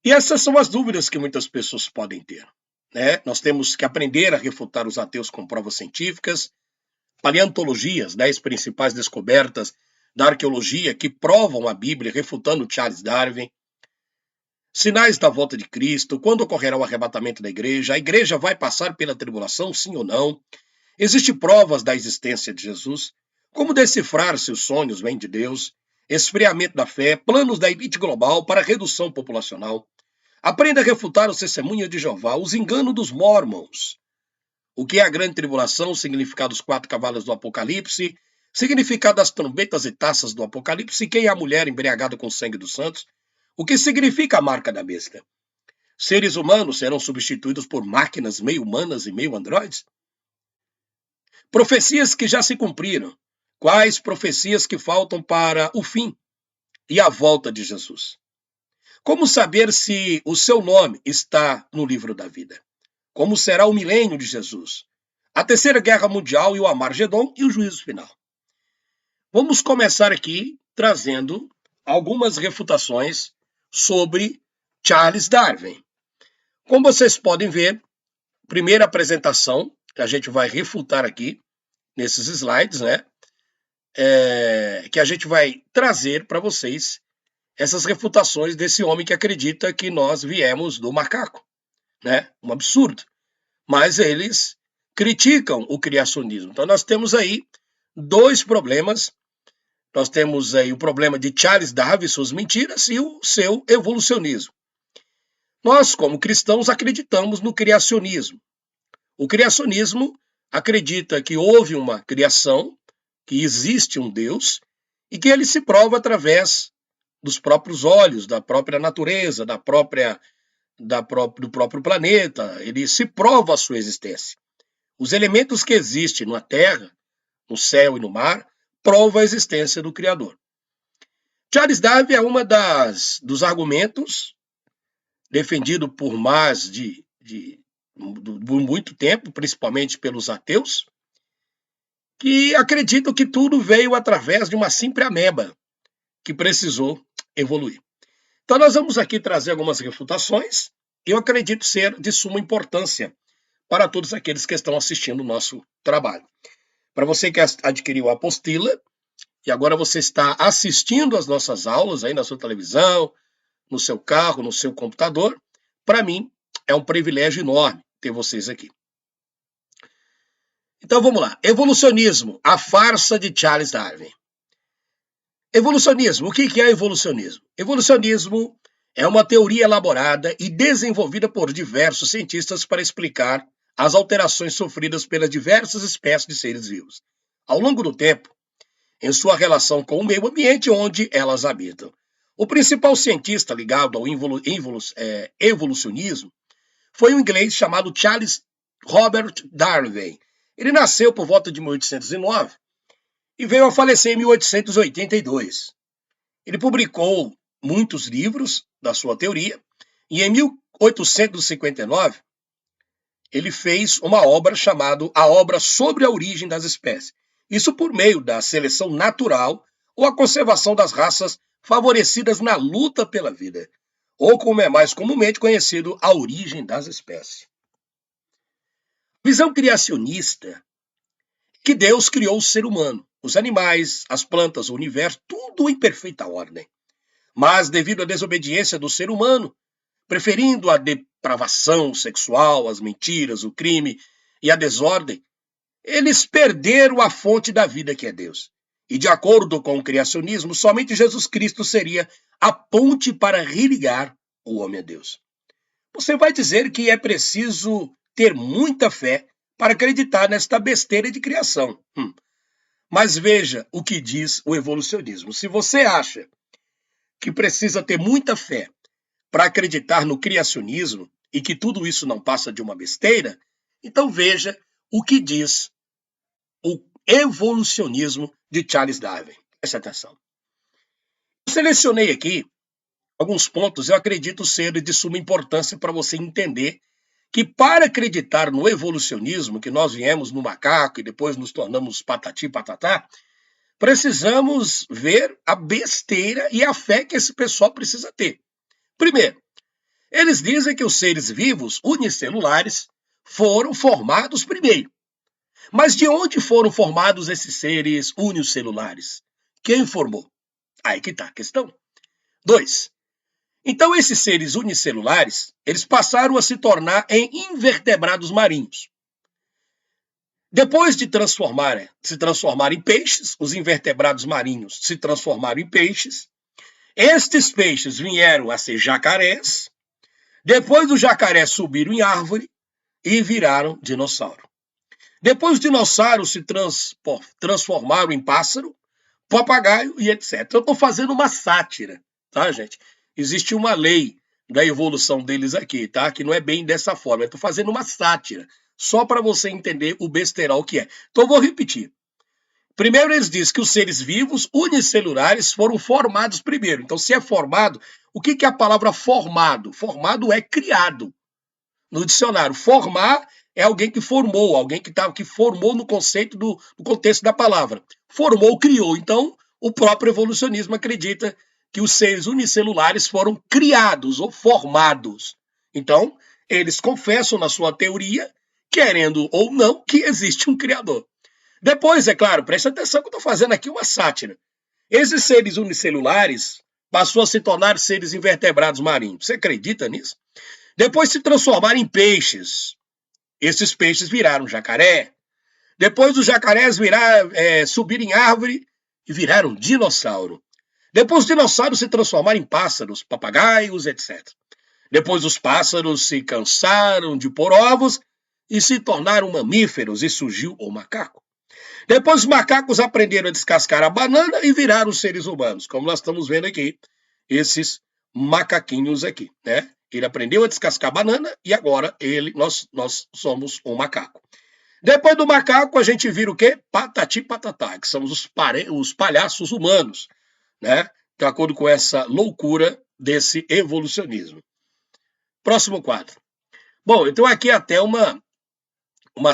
E essas são as dúvidas que muitas pessoas podem ter, né? Nós temos que aprender a refutar os ateus com provas científicas, paleontologias, 10 principais descobertas da arqueologia que provam a Bíblia, refutando Charles Darwin, sinais da volta de Cristo, quando ocorrerá o arrebatamento da igreja, a igreja vai passar pela tribulação, sim ou não, existem provas da existência de Jesus, como decifrar se os sonhos vêm de Deus, esfriamento da fé, planos da elite global para redução populacional. Aprenda a refutar os testemunhos de Jeová, os enganos dos Mormons. O que é a grande tribulação, o significado dos 4 cavalos do Apocalipse, significado das trombetas e taças do Apocalipse, quem é a mulher embriagada com o sangue dos santos, o que significa a marca da besta. Seres humanos serão substituídos por máquinas meio humanas e meio androides? Profecias que já se cumpriram. Quais profecias que faltam para o fim e a volta de Jesus? Como saber se o seu nome está no livro da vida? Como será o milênio de Jesus? A terceira guerra mundial e o Armagedon e o juízo final. Vamos começar aqui trazendo algumas refutações sobre Charles Darwin. Como vocês podem ver, primeira apresentação que a gente vai refutar aqui nesses slides, né? Que a gente vai trazer para vocês essas refutações desse homem que acredita que nós viemos do macaco, né? Um absurdo. Mas eles criticam o criacionismo. Então nós temos aí 2 problemas. Nós temos aí o problema de Charles Darwin, suas mentiras, e o seu evolucionismo. Nós, como cristãos, acreditamos no criacionismo. O criacionismo acredita que houve uma criação, que existe um Deus, e que ele se prova através dos próprios olhos, da própria natureza, do próprio planeta. Ele se prova a sua existência. Os elementos que existem na Terra, no céu e no mar, provam a existência do Criador. Charles Darwin é uma dos argumentos defendido por mais por muito tempo, principalmente pelos ateus, que acreditam que tudo veio através de uma simples ameba que precisou evoluir. Então nós vamos aqui trazer algumas refutações, que eu acredito ser de suma importância para todos aqueles que estão assistindo o nosso trabalho. Para você que adquiriu a apostila, e agora você está assistindo as nossas aulas aí na sua televisão, no seu carro, no seu computador, para mim é um privilégio enorme ter vocês aqui. Então vamos lá. Evolucionismo, a farsa de Charles Darwin. Evolucionismo, o que é evolucionismo? Evolucionismo é uma teoria elaborada e desenvolvida por diversos cientistas para explicar as alterações sofridas pelas diversas espécies de seres vivos, ao longo do tempo, em sua relação com o meio ambiente onde elas habitam. O principal cientista ligado ao evolucionismo foi um inglês chamado Charles Robert Darwin. Ele nasceu por volta de 1809 e veio a falecer em 1882. Ele publicou muitos livros da sua teoria e em 1859 ele fez uma obra chamada A Obra sobre a Origem das Espécies. Isso por meio da seleção natural ou a conservação das raças favorecidas na luta pela vida, ou como é mais comumente conhecido, a origem das espécies. Visão criacionista, que Deus criou o ser humano, os animais, as plantas, o universo, tudo em perfeita ordem. Mas devido à desobediência do ser humano, preferindo a depravação sexual, as mentiras, o crime e a desordem, eles perderam a fonte da vida que é Deus. E de acordo com o criacionismo, somente Jesus Cristo seria a ponte para religar o homem a Deus. Você vai dizer que é preciso ter muita fé para acreditar nesta besteira de criação. Mas veja o que diz o evolucionismo. Se você acha que precisa ter muita fé para acreditar no criacionismo e que tudo isso não passa de uma besteira, então veja o que diz o evolucionismo de Charles Darwin. Preste atenção. Eu selecionei aqui alguns pontos, eu acredito ser de suma importância para você entender que para acreditar no evolucionismo, que nós viemos no macaco e depois nos tornamos patati patatá, precisamos ver a besteira e a fé que esse pessoal precisa ter. Primeiro, Eles dizem que os seres vivos unicelulares foram formados primeiro. Mas de onde foram formados esses seres unicelulares? Quem formou? Aí que está a questão. 2. Então, esses seres unicelulares, eles passaram a se tornar em invertebrados marinhos. Depois de se transformar em peixes, os invertebrados marinhos se transformaram em peixes. Estes peixes vieram a ser jacarés. Depois do jacaré subiram em árvore e viraram dinossauro. Depois os dinossauros se transformaram em pássaro, papagaio e etc. Eu estou fazendo uma sátira, tá, gente? Existe uma lei da evolução deles aqui, tá? Que não é bem dessa forma. Eu estou fazendo uma sátira, só para você entender o besterol que é. Então eu vou repetir. Primeiro eles dizem que os seres vivos unicelulares foram formados primeiro. Então se é formado, o que é a palavra formado? Formado é criado. No dicionário, formar é alguém que formou, alguém que formou no conceito no contexto da palavra. Formou, criou. Então, o próprio evolucionismo acredita que os seres unicelulares foram criados ou formados. Então, eles confessam na sua teoria, querendo ou não, que existe um criador. Depois, é claro, preste atenção que eu estou fazendo aqui uma sátira. Esses seres unicelulares passou a se tornar seres invertebrados marinhos. Você acredita nisso? Depois se transformaram em peixes. Esses peixes viraram jacaré. Depois os jacarés subiram em árvore e viraram dinossauro. Depois os dinossauros se transformaram em pássaros, papagaios, etc. Depois os pássaros se cansaram de pôr ovos e se tornaram mamíferos e surgiu o macaco. Depois os macacos aprenderam a descascar a banana e viraram seres humanos, como nós estamos vendo aqui, esses macaquinhos aqui, né? Ele aprendeu a descascar banana e agora nós somos um macaco. Depois do macaco, a gente vira o quê? Patati patatá, que são os palhaços humanos, né? De acordo com essa loucura desse evolucionismo. Próximo quadro. Bom, então aqui é até uma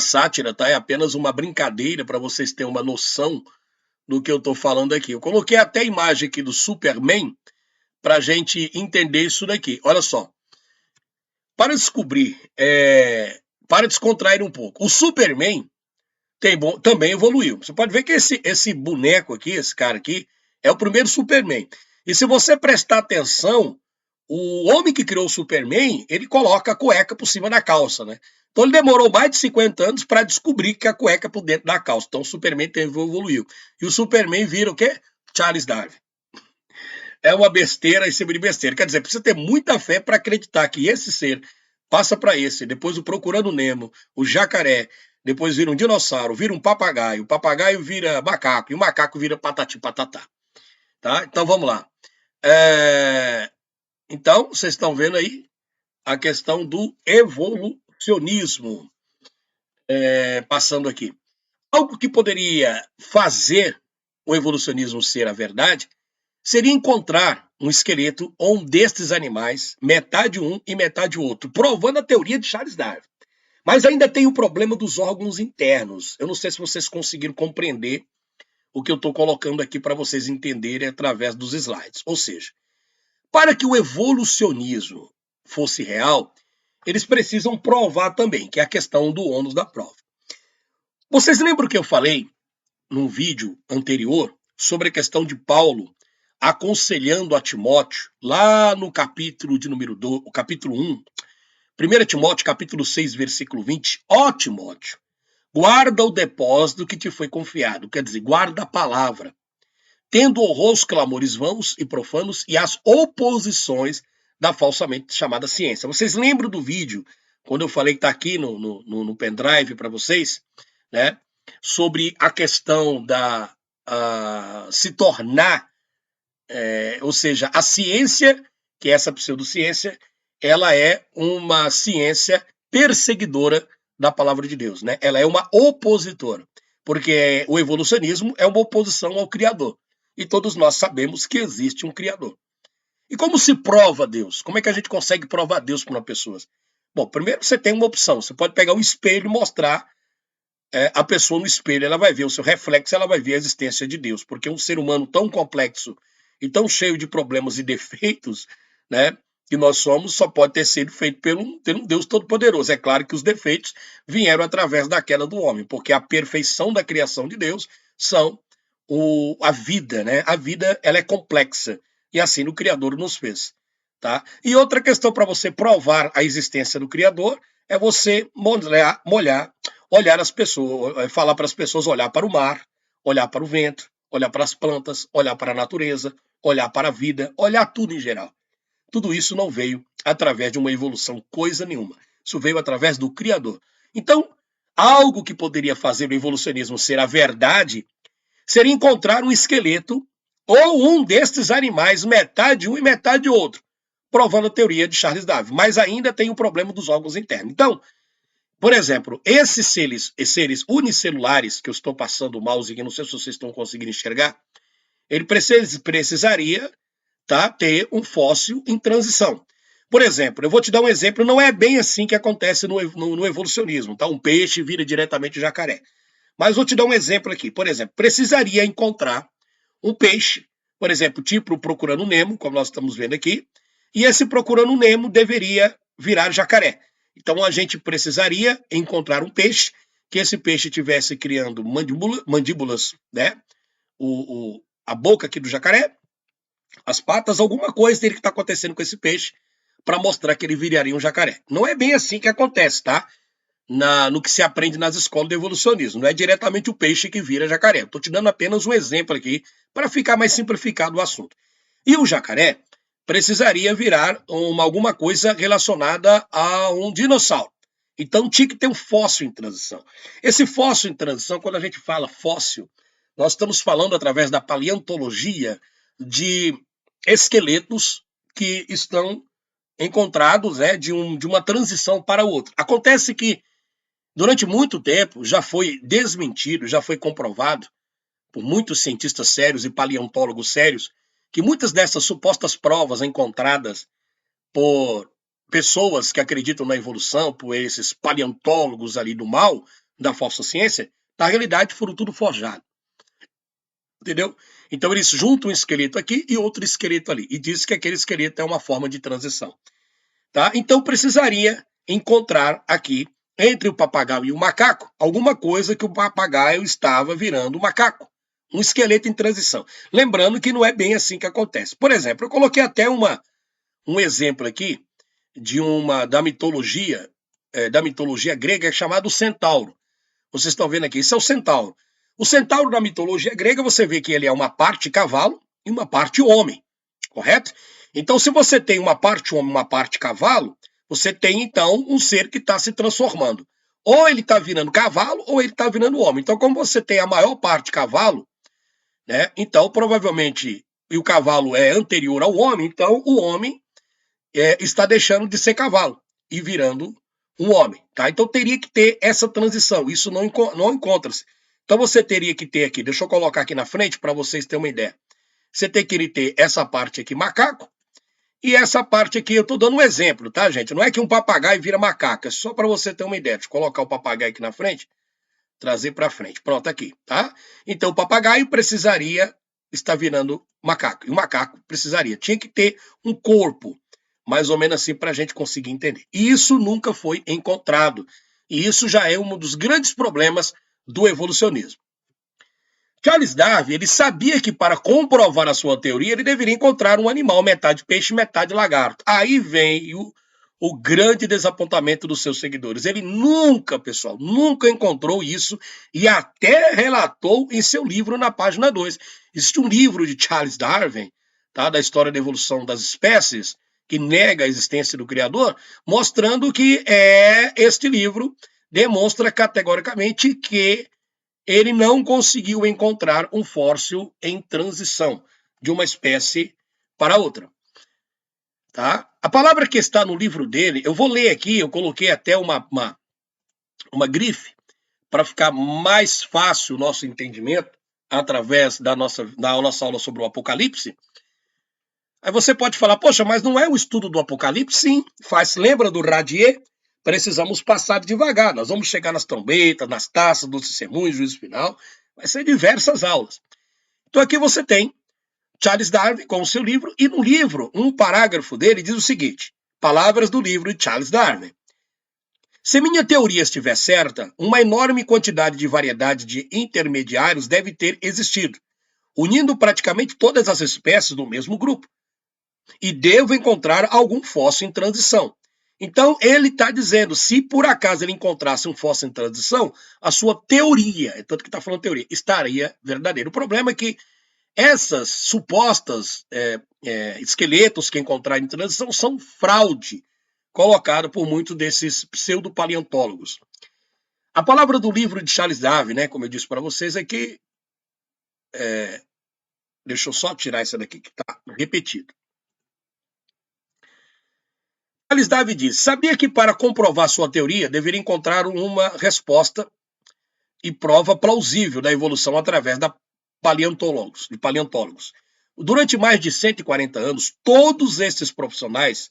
sátira, tá? É apenas uma brincadeira para vocês terem uma noção do que eu estou falando aqui. Eu coloquei até a imagem aqui do Superman para a gente entender isso daqui. Olha só. Para descobrir, para descontrair um pouco, o Superman também evoluiu. Você pode ver que esse boneco aqui, esse cara aqui, é o primeiro Superman. E se você prestar atenção, o homem que criou o Superman, ele coloca a cueca por cima da calça, né? Então ele demorou mais de 50 anos para descobrir que a cueca é por dentro da calça. Então o Superman evoluiu. E o Superman vira o quê? Charles Darwin. É uma besteira em cima de besteira. Quer dizer, precisa ter muita fé para acreditar que esse ser passa para esse, depois o Procurando Nemo, o jacaré, depois vira um dinossauro, vira um papagaio, o papagaio vira macaco, e o macaco vira patati patatá. Tá? Então vamos lá. Então, vocês estão vendo aí a questão do evolucionismo. Passando aqui. Algo que poderia fazer o evolucionismo ser a verdade seria encontrar um esqueleto ou um destes animais, metade um e metade outro, provando a teoria de Charles Darwin. Mas ainda tem o problema dos órgãos internos. Eu não sei se vocês conseguiram compreender o que eu estou colocando aqui para vocês entenderem através dos slides. Ou seja, para que o evolucionismo fosse real, eles precisam provar também, que é a questão do ônus da prova. Vocês lembram que eu falei num vídeo anterior sobre a questão de Paulo aconselhando a Timóteo, lá no capítulo de número 2, o capítulo 1, 1 Timóteo, capítulo 6, versículo 20, ó Timóteo, guarda o depósito que te foi confiado, quer dizer, guarda a palavra, tendo horror aos clamores vãos e profanos e as oposições da falsamente chamada ciência. Vocês lembram do vídeo, quando eu falei que está aqui no pendrive para vocês, né, sobre a questão da se tornar ou seja, a ciência, que é essa pseudociência, ela é uma ciência perseguidora da palavra de Deus, né? Ela é uma opositora, porque o evolucionismo é uma oposição ao Criador. E todos nós sabemos que existe um Criador. E como se prova Deus? Como é que a gente consegue provar Deus para uma pessoa? Bom, primeiro você tem uma opção. Você pode pegar um espelho e mostrar a pessoa no espelho. Ela vai ver o seu reflexo, ela vai ver a existência de Deus. Porque um ser humano tão complexo e tão cheio de problemas e defeitos, né, que nós somos só pode ter sido feito pelo um Deus Todo-Poderoso. É claro que os defeitos vieram através da queda do homem, porque a perfeição da criação de Deus são a vida, né? A vida, ela é complexa, e assim o Criador nos fez, tá? E outra questão para você provar a existência do Criador é você olhar as pessoas, falar para as pessoas olhar para o mar, olhar para o vento, olhar para as plantas, olhar para a natureza, olhar para a vida, olhar tudo em geral. Tudo isso não veio através de uma evolução, coisa nenhuma. Isso veio através do Criador. Então, algo que poderia fazer o evolucionismo ser a verdade seria encontrar um esqueleto ou um destes animais, metade um e metade outro, provando a teoria de Charles Darwin. Mas ainda tem o problema dos órgãos internos. Então, por exemplo, esses seres unicelulares que eu estou passando o mouse aqui, não sei se vocês estão conseguindo enxergar, ele precisaria, tá, ter um fóssil em transição. Por exemplo, eu vou te dar um exemplo, não é bem assim que acontece no evolucionismo, tá? Um peixe vira diretamente jacaré. Mas vou te dar um exemplo aqui. Por exemplo, precisaria encontrar um peixe, por exemplo, tipo Procurando Nemo, como nós estamos vendo aqui, e esse Procurando Nemo deveria virar jacaré. Então a gente precisaria encontrar um peixe, que esse peixe estivesse criando mandíbulas, né? A boca aqui do jacaré, as patas, alguma coisa teria que estar acontecendo com esse peixe para mostrar que ele viraria um jacaré. Não é bem assim que acontece, tá? No que se aprende nas escolas de evolucionismo. Não é diretamente o peixe que vira jacaré. Estou te dando apenas um exemplo aqui para ficar mais simplificado o assunto. E o jacaré precisaria virar alguma coisa relacionada a um dinossauro. Então tinha que ter um fóssil em transição. Esse fóssil em transição, quando a gente fala fóssil, nós estamos falando através da paleontologia de esqueletos que estão encontrados, né, de uma transição para outra. Acontece que durante muito tempo já foi desmentido, já foi comprovado por muitos cientistas sérios e paleontólogos sérios que muitas dessas supostas provas encontradas por pessoas que acreditam na evolução, por esses paleontólogos ali do mal, da falsa ciência, na realidade foram tudo forjado. Entendeu? Então eles juntam um esqueleto aqui e outro esqueleto ali. E dizem que aquele esqueleto é uma forma de transição. Tá? Então precisaria encontrar aqui, entre o papagaio e o macaco, alguma coisa que o papagaio estava virando um macaco. Um esqueleto em transição. Lembrando que não é bem assim que acontece. Por exemplo, eu coloquei até um exemplo aqui da mitologia grega chamado centauro. Vocês estão vendo aqui, isso é o centauro. O centauro da mitologia grega, você vê que ele é uma parte cavalo e uma parte homem, correto? Então, se você tem uma parte homem e uma parte cavalo, você tem, então, um ser que está se transformando. Ou ele está virando cavalo, ou ele está virando homem. Então, como você tem a maior parte cavalo, né? Então, provavelmente, e o cavalo é anterior ao homem, então o homem está deixando de ser cavalo e virando um homem, tá? Então teria que ter essa transição, isso não encontra-se. Então você teria que ter aqui, deixa eu colocar aqui na frente para vocês terem uma ideia. Você tem que ter essa parte aqui macaco e essa parte aqui, eu estou dando um exemplo, tá, gente? Não é que um papagaio vira macaco, é só para você ter uma ideia. Deixa eu colocar o papagaio aqui na frente, trazer para frente. Pronto, aqui, tá? Então o papagaio precisaria estar virando macaco e o macaco tinha que ter um corpo, mais ou menos assim, para a gente conseguir entender. E isso nunca foi encontrado. E isso já é um dos grandes problemas do evolucionismo. Charles Darwin, ele sabia que para comprovar a sua teoria, ele deveria encontrar um animal metade peixe, metade lagarto. Aí vem o grande desapontamento dos seus seguidores. Ele nunca, pessoal, nunca encontrou isso e até relatou em seu livro na página 2. Existe um livro de Charles Darwin, tá, da história da evolução das espécies, que nega a existência do Criador, mostrando que este livro demonstra categoricamente que ele não conseguiu encontrar um fóssil em transição de uma espécie para outra. Tá? A palavra que está no livro dele, eu vou ler aqui, eu coloquei até uma grife para ficar mais fácil o nosso entendimento através da nossa aula sobre o Apocalipse. Aí você pode falar, poxa, mas não é o estudo do Apocalipse? Sim, lembra do Radier? Precisamos passar devagar, nós vamos chegar nas trombetas, nas taças, dos testemunhos, juízo final, vai ser diversas aulas. Então aqui você tem Charles Darwin com o seu livro, e no livro, um parágrafo dele diz o seguinte, palavras do livro de Charles Darwin. Se minha teoria estiver certa, uma enorme quantidade de variedade de intermediários deve ter existido, unindo praticamente todas as espécies do mesmo grupo. E devo encontrar algum fóssil em transição. Então, ele está dizendo, se por acaso ele encontrasse um fóssil em transição, a sua teoria, tanto que está falando teoria, estaria verdadeira. O problema é que essas supostas esqueletos que encontraram em transição são fraude, colocado por muitos desses pseudopaleontólogos. A palavra do livro de Charles Darwin, né, como eu disse para vocês, é que... deixa eu só tirar essa daqui que está repetido. Charles Darwin diz, sabia que para comprovar sua teoria deveria encontrar uma resposta e prova plausível da evolução através de paleontólogos. Durante mais de 140 anos, todos esses profissionais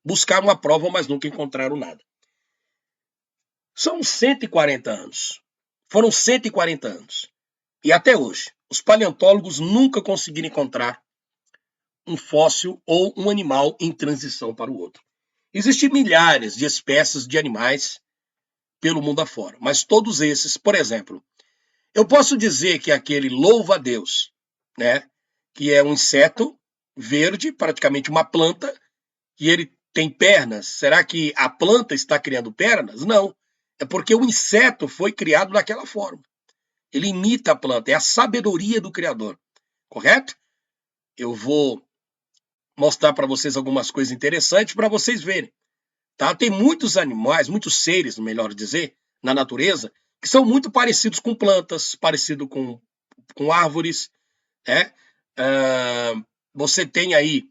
buscaram a prova, mas nunca encontraram nada. São 140 anos. Foram 140 anos. E até hoje, os paleontólogos nunca conseguiram encontrar um fóssil ou um animal em transição para o outro. Existem milhares de espécies de animais pelo mundo afora, mas todos esses, por exemplo, eu posso dizer que aquele louva-a-Deus, né, que é um inseto verde, praticamente uma planta, e ele tem pernas. Será que a planta está criando pernas? Não. É porque o inseto foi criado daquela forma. Ele imita a planta, é a sabedoria do Criador. Correto? Eu vou mostrar para vocês algumas coisas interessantes para vocês verem. Tá? Tem muitos animais, muitos seres, melhor dizer, na natureza, que são muito parecidos com plantas, parecidos com árvores. Né? Você tem aí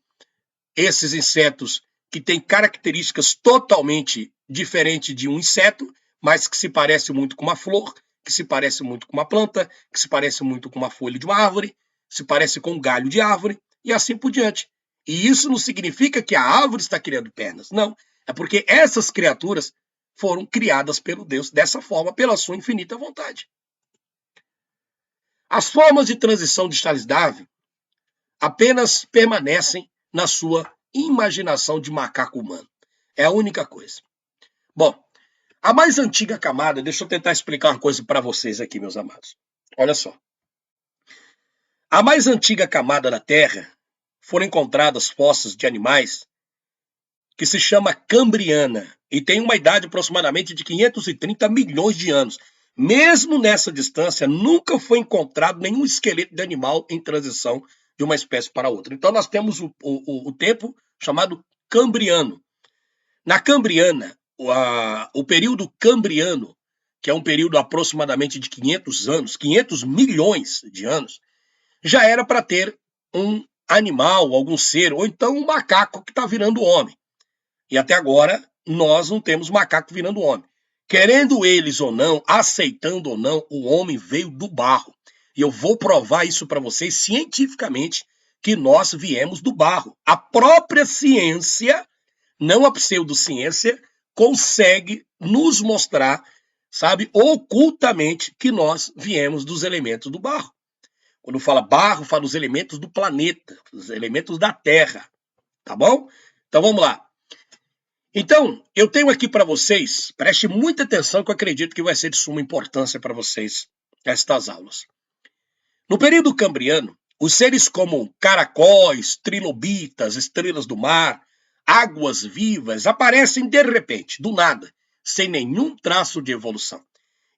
esses insetos que têm características totalmente diferentes de um inseto, mas que se parece muito com uma flor, que se parece muito com uma planta, que se parece muito com uma folha de uma árvore, se parece com um galho de árvore, e assim por diante. E isso não significa que a árvore está criando pernas, não. É porque essas criaturas foram criadas pelo Deus dessa forma, pela sua infinita vontade. As formas de transição de Charles Darwin apenas permanecem na sua imaginação de macaco humano. É a única coisa. Bom, a mais antiga camada, deixa eu tentar explicar uma coisa para vocês aqui, meus amados. Olha só. A mais antiga camada da Terra foram encontradas fósseis de animais que se chama Cambriana e tem uma idade aproximadamente de 530 milhões de anos. Mesmo nessa distância, nunca foi encontrado nenhum esqueleto de animal em transição de uma espécie para outra. Então, nós temos o tempo chamado Cambriano. Na Cambriana, o período Cambriano, que é um período aproximadamente de 500 anos, 500 milhões de anos, já era para ter um animal, algum ser, ou então um macaco que está virando homem. E até agora, nós não temos macaco virando homem. Querendo eles ou não, aceitando ou não, o homem veio do barro. E eu vou provar isso para vocês cientificamente, que nós viemos do barro. A própria ciência, não a pseudociência, consegue nos mostrar, sabe, ocultamente, que nós viemos dos elementos do barro. Quando fala barro, fala dos elementos do planeta, dos elementos da Terra. Tá bom? Então vamos lá. Então, eu tenho aqui para vocês, preste muita atenção que eu acredito que vai ser de suma importância para vocês estas aulas. No período cambriano, os seres como caracóis, trilobitas, estrelas do mar, águas vivas, aparecem de repente, do nada, sem nenhum traço de evolução.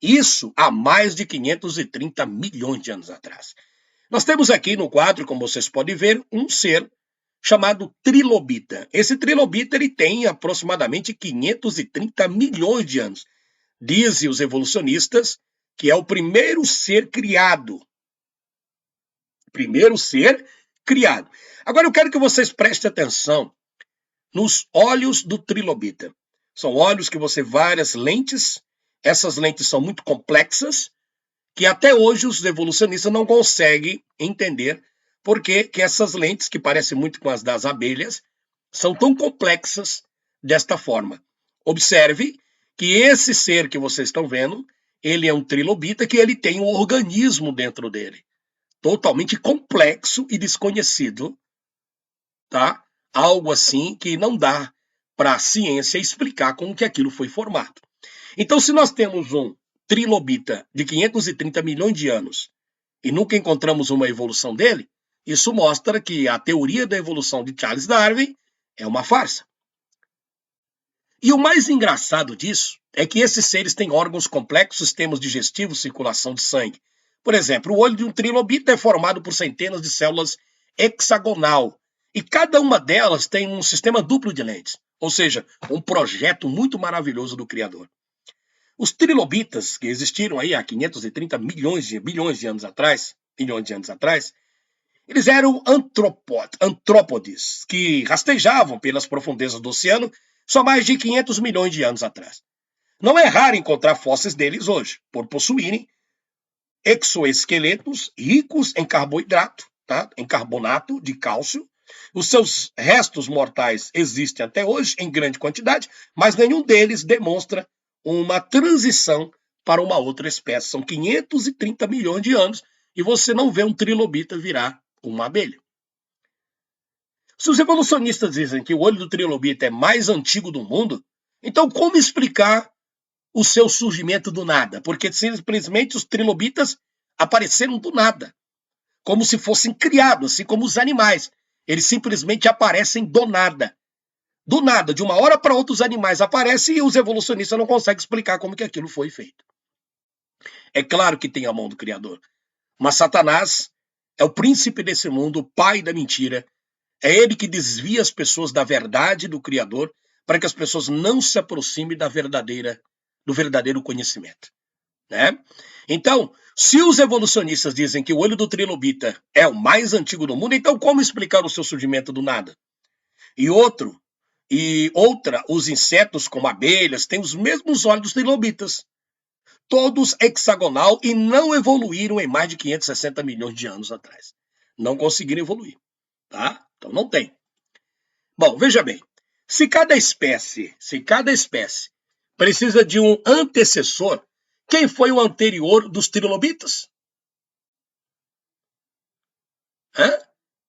Isso há mais de 530 milhões de anos atrás. Nós temos aqui no quadro, como vocês podem ver, um ser chamado trilobita. Esse trilobita ele tem aproximadamente 530 milhões de anos. Dizem os evolucionistas que é o primeiro ser criado. Primeiro ser criado. Agora eu quero que vocês prestem atenção nos olhos do trilobita. São olhos que você várias lentes. Essas lentes são muito complexas, que até hoje os evolucionistas não conseguem entender por que essas lentes, que parecem muito com as das abelhas, são tão complexas desta forma. Observe que esse ser que vocês estão vendo, ele é um trilobita, que ele tem um organismo dentro dele. totalmente complexo e desconhecido, tá? Algo assim que não dá para a ciência explicar como que aquilo foi formado. Então, se nós temos um trilobita de 530 milhões de anos e nunca encontramos uma evolução dele, isso mostra que a teoria da evolução de Charles Darwin é uma farsa. E o mais engraçado disso é que esses seres têm órgãos complexos, sistemas digestivos, circulação de sangue. Por exemplo, o olho de um trilobita é formado por centenas de células hexagonal, e cada uma delas tem um sistema duplo de lentes, ou seja, um projeto muito maravilhoso do Criador. Os trilobitas, que existiram aí há 530 bilhões de anos atrás, eles eram antrópodes, que rastejavam pelas profundezas do oceano só mais de 500 milhões de anos atrás. Não é raro encontrar fósseis deles hoje, por possuírem exoesqueletos ricos em carboidrato, tá? Em carbonato de cálcio. Os seus restos mortais existem até hoje em grande quantidade, mas nenhum deles demonstra uma transição para uma outra espécie. São 530 milhões de anos e você não vê um trilobita virar uma abelha. Se os evolucionistas dizem que o olho do trilobita é mais antigo do mundo, então como explicar o seu surgimento do nada? Porque simplesmente os trilobitas apareceram do nada, como se fossem criados, assim como os animais. Eles simplesmente aparecem do nada. Do nada, de uma hora para outra, os animais aparecem e os evolucionistas não conseguem explicar como que aquilo foi feito. É claro que tem a mão do Criador, mas Satanás é o príncipe desse mundo, o pai da mentira. É ele que desvia as pessoas da verdade do Criador para que as pessoas não se aproximem do verdadeiro conhecimento. Né? Então, se os evolucionistas dizem que o olho do trilobita é o mais antigo do mundo, então como explicar o seu surgimento do nada? E outra, os insetos como abelhas têm os mesmos olhos dos trilobitas, todos hexagonal e não evoluíram em mais de 560 milhões de anos atrás. Não conseguiram evoluir, tá? Então não tem. Bom, veja bem, se cada espécie precisa de um antecessor, quem foi o anterior dos trilobitas?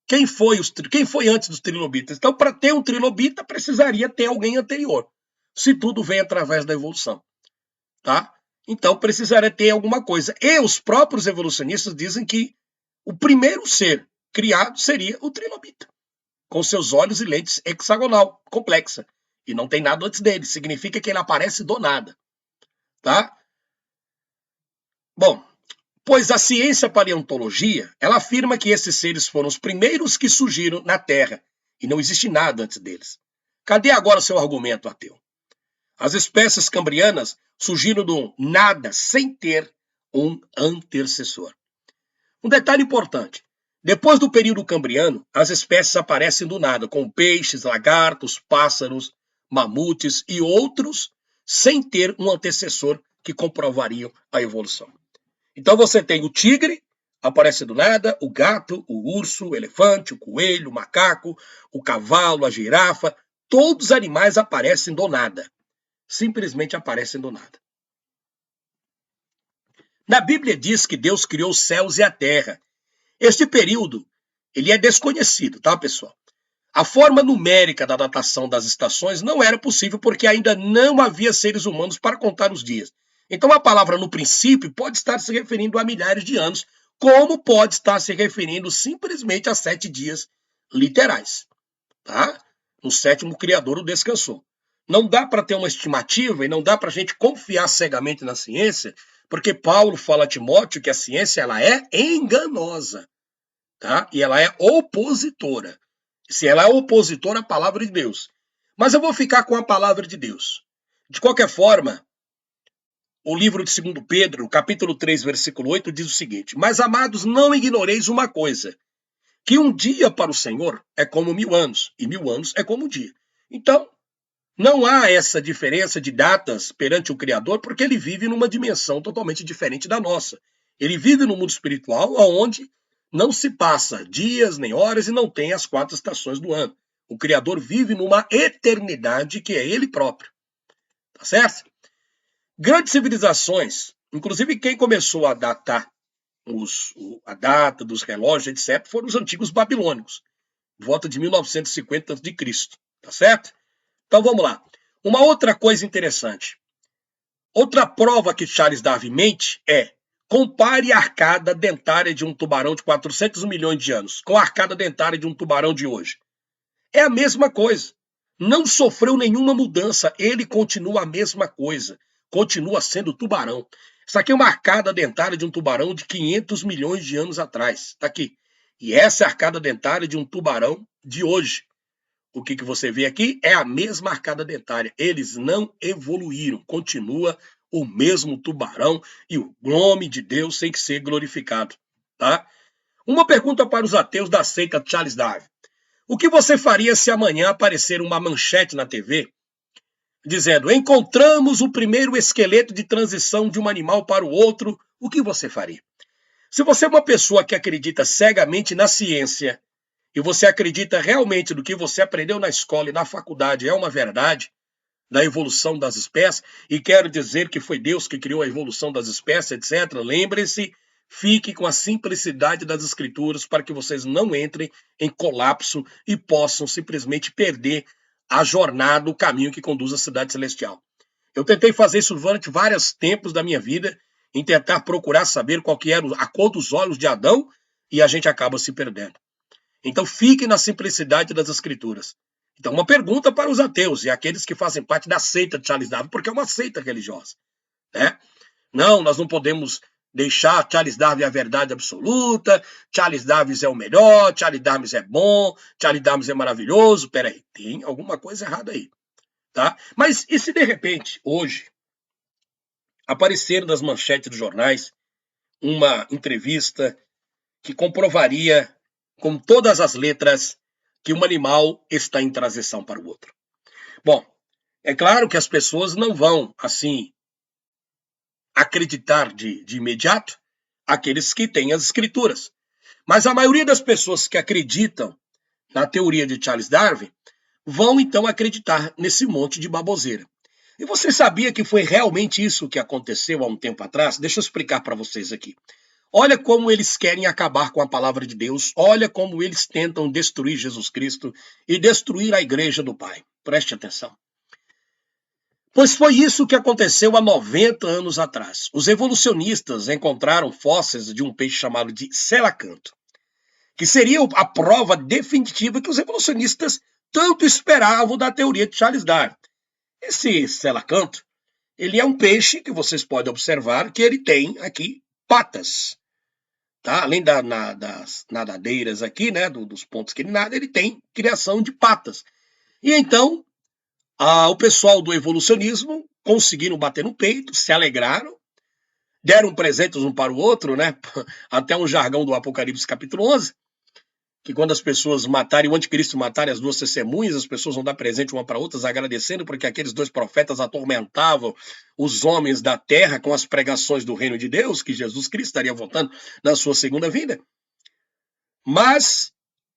Quem foi antes dos trilobitas? Então, para ter um trilobita, precisaria ter alguém anterior. Se tudo vem através da evolução. Tá? Então, precisaria ter alguma coisa. E os próprios evolucionistas dizem que o primeiro ser criado seria o trilobita, com seus olhos e lentes hexagonal, complexa. E não tem nada antes dele. Significa que ele aparece do nada. Tá? Bom, pois a ciência paleontologia, ela afirma que esses seres foram os primeiros que surgiram na Terra e não existe nada antes deles. Cadê agora seu argumento, ateu? As espécies cambrianas surgiram do nada sem ter um antecessor. Um detalhe importante. Depois do período cambriano, as espécies aparecem do nada, com peixes, lagartos, pássaros, mamutes e outros, sem ter um antecessor que comprovariam a evolução. Então você tem o tigre, aparece do nada, o gato, o urso, o elefante, o coelho, o macaco, o cavalo, a girafa, todos os animais aparecem do nada. Simplesmente aparecem do nada. Na Bíblia diz que Deus criou os céus e a terra. Este período, ele é desconhecido, tá, pessoal? A forma numérica da datação das estações não era possível porque ainda não havia seres humanos para contar os dias. Então a palavra no princípio pode estar se referindo a milhares de anos, como pode estar se referindo simplesmente a 7 dias literais. Tá? No sétimo, o Criador o descansou. Não dá para ter uma estimativa e não dá para a gente confiar cegamente na ciência, porque Paulo fala a Timóteo que a ciência ela é enganosa, tá? E ela é opositora. Se ela é opositora à palavra de Deus. Mas eu vou ficar com a palavra de Deus. De qualquer forma, o livro de 2 Pedro, capítulo 3, versículo 8, diz o seguinte: Mas, amados, não ignoreis uma coisa, que um dia para o Senhor é como 1000 anos, e 1000 anos é como um dia. Então, não há essa diferença de datas perante o Criador, porque ele vive numa dimensão totalmente diferente da nossa. Ele vive no mundo espiritual, onde não se passa dias nem horas e não tem as 4 estações do ano. O Criador vive numa eternidade que é ele próprio. Tá certo? Grandes civilizações, inclusive quem começou a datar a data dos relógios, etc., foram os antigos babilônicos, volta de 1950 a.C., tá certo? Então vamos lá. Uma outra coisa interessante. Outra prova que Charles Darwin mente é: compare a arcada dentária de um tubarão de 400 milhões de anos com a arcada dentária de um tubarão de hoje. É a mesma coisa. Não sofreu nenhuma mudança. Ele continua a mesma coisa. Continua sendo tubarão. Isso aqui é uma arcada dentária de um tubarão de 500 milhões de anos atrás. Está aqui. E essa é a arcada dentária de um tubarão de hoje. O que você vê aqui é a mesma arcada dentária. Eles não evoluíram. Continua o mesmo tubarão e o nome de Deus tem que ser glorificado. Tá? Uma pergunta para os ateus da seita Charles Darwin. O que você faria se amanhã aparecer uma manchete na TV dizendo: encontramos o primeiro esqueleto de transição de um animal para o outro? O que você faria? Se você é uma pessoa que acredita cegamente na ciência e você acredita realmente no que você aprendeu na escola e na faculdade é uma verdade da evolução das espécies, e quero dizer que foi Deus que criou a evolução das espécies, etc., lembre-se, fique com a simplicidade das escrituras para que vocês não entrem em colapso e possam simplesmente perder a jornada, o caminho que conduz à cidade celestial. Eu tentei fazer isso durante vários tempos da minha vida, em tentar procurar saber qual que era a cor dos olhos de Adão, e a gente acaba se perdendo. Então fique na simplicidade das escrituras. Então uma pergunta para os ateus e aqueles que fazem parte da seita de Charles Darwin, porque é uma seita religiosa, né? Não, nós não podemos deixar Charles Darwin a verdade absoluta, Charles Darwin é o melhor, Charles Darwin é bom, Charles Darwin é maravilhoso. Peraí, tem alguma coisa errada aí, tá? Mas e se de repente, hoje, aparecer nas manchetes dos jornais uma entrevista que comprovaria com todas as letras que um animal está em transição para o outro? Bom, é claro que as pessoas não vão, assim, acreditar de imediato aqueles que têm as escrituras. Mas a maioria das pessoas que acreditam na teoria de Charles Darwin vão então acreditar nesse monte de baboseira. E você sabia que foi realmente isso que aconteceu há um tempo atrás? Deixa eu explicar para vocês aqui. Olha como eles querem acabar com a palavra de Deus, olha como eles tentam destruir Jesus Cristo e destruir a igreja do Pai. Preste atenção. Pois foi isso que aconteceu há 90 anos atrás. Os evolucionistas encontraram fósseis de um peixe chamado de selacanto, que seria a prova definitiva que os evolucionistas tanto esperavam da teoria de Charles Darwin. Esse selacanto, ele é um peixe que vocês podem observar que ele tem aqui patas. Tá? Além das nadadeiras aqui, né, dos pontos que ele nada, ele tem criação de patas. E então, o pessoal do evolucionismo conseguiram bater no peito, se alegraram, deram presentes um para o outro, né? Até um jargão do Apocalipse capítulo 11, que quando as pessoas matarem, o anticristo matarem as duas testemunhas, as pessoas vão dar presente uma para outras, agradecendo, porque aqueles dois profetas atormentavam os homens da terra com as pregações do reino de Deus, que Jesus Cristo estaria voltando na sua segunda vinda. Mas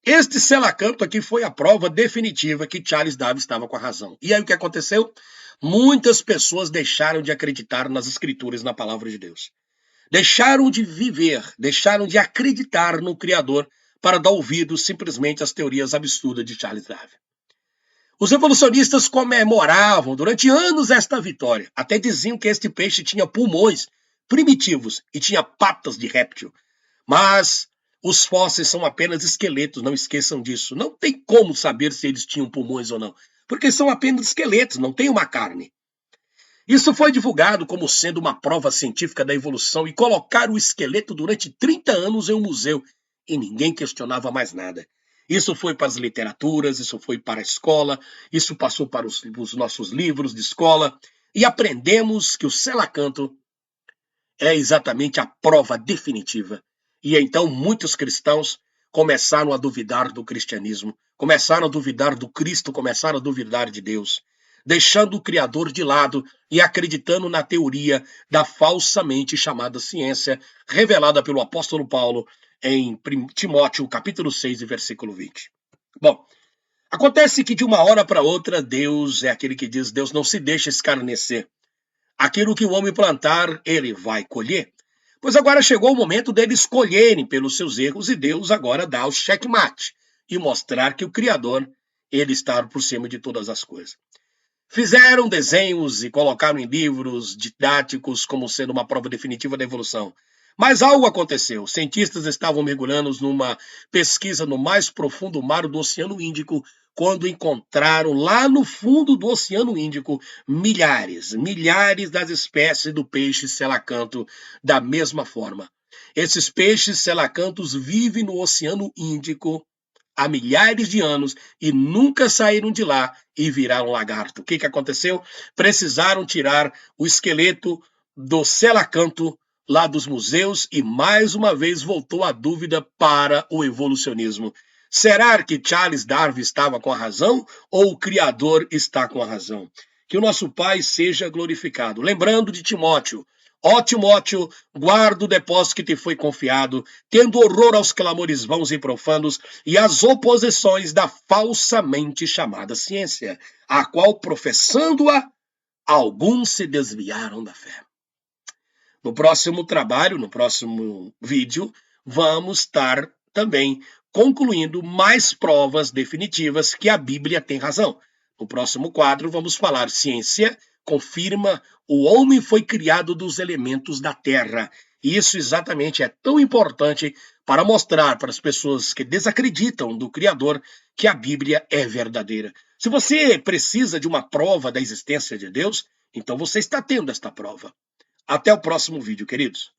este selacanto aqui foi a prova definitiva que Charles Darwin estava com a razão. E aí o que aconteceu? Muitas pessoas deixaram de acreditar nas escrituras, na palavra de Deus. Deixaram de viver, deixaram de acreditar no Criador para dar ouvido simplesmente às teorias absurdas de Charles Darwin. Os evolucionistas comemoravam durante anos esta vitória. Até diziam que este peixe tinha pulmões primitivos e tinha patas de réptil. Mas os fósseis são apenas esqueletos, não esqueçam disso. Não tem como saber se eles tinham pulmões ou não, porque são apenas esqueletos, não tem uma carne. Isso foi divulgado como sendo uma prova científica da evolução e colocaram o esqueleto durante 30 anos em um museu e ninguém questionava mais nada. Isso foi para as literaturas, isso foi para a escola, isso passou para os nossos livros de escola e aprendemos que o selacanto é exatamente a prova definitiva. E então muitos cristãos começaram a duvidar do cristianismo, começaram a duvidar do Cristo, começaram a duvidar de Deus, deixando o Criador de lado e acreditando na teoria da falsamente chamada ciência, revelada pelo apóstolo Paulo em Timóteo, capítulo 6, versículo 20. Bom, acontece que de uma hora para outra, Deus é aquele que diz: Deus não se deixa escarnecer. Aquilo que o homem plantar, ele vai colher. Pois agora chegou o momento deles escolherem pelos seus erros e Deus agora dá o checkmate e mostrar que o Criador, ele está por cima de todas as coisas. Fizeram desenhos e colocaram em livros didáticos como sendo uma prova definitiva da evolução. Mas algo aconteceu. Cientistas estavam mergulhando numa pesquisa no mais profundo mar do Oceano Índico, quando encontraram lá no fundo do Oceano Índico milhares das espécies do peixe selacanto da mesma forma. Esses peixes selacantos vivem no Oceano Índico há milhares de anos e nunca saíram de lá e viraram lagarto. O que aconteceu? Precisaram tirar o esqueleto do selacanto lá dos museus e mais uma vez voltou a dúvida para o evolucionismo. Será que Charles Darwin estava com a razão ou o Criador está com a razão? Que o nosso Pai seja glorificado. Lembrando de Timóteo, ó Timóteo, guarda o depósito que te foi confiado, tendo horror aos clamores vãos e profanos e às oposições da falsamente chamada ciência, a qual, professando-a, alguns se desviaram da fé. No próximo trabalho, no próximo vídeo, vamos estar também concluindo mais provas definitivas que a Bíblia tem razão. No próximo quadro, vamos falar ciência confirma o homem foi criado dos elementos da terra. Isso exatamente é tão importante para mostrar para as pessoas que desacreditam do Criador que a Bíblia é verdadeira. Se você precisa de uma prova da existência de Deus, então você está tendo esta prova. Até o próximo vídeo, queridos.